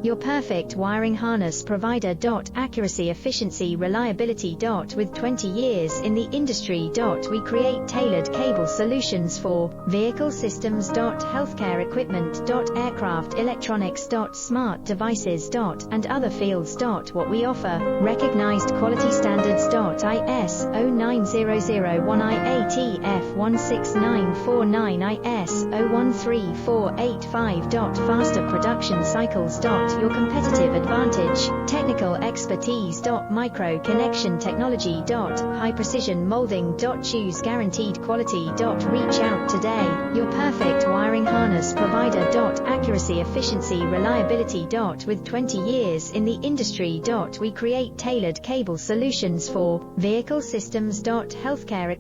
Your perfect wiring harness provider. Accuracy, efficiency, reliability. With 20 years in the industry. We create tailored cable solutions for vehicle systems. Healthcare equipment. Aircraft electronics. Smart devices. And other fields. What we offer, recognized quality standards. ISO 9001 IATF 16949 ISO 13485. Faster production cycles. Your competitive advantage, technical expertise. Micro connection technology. High precision molding. Choose guaranteed quality. Reach out today. Your perfect wiring harness provider. Accuracy, efficiency, reliability. With 20 years in the industry. We create tailored cable solutions for vehicle systems. Healthcare equipment.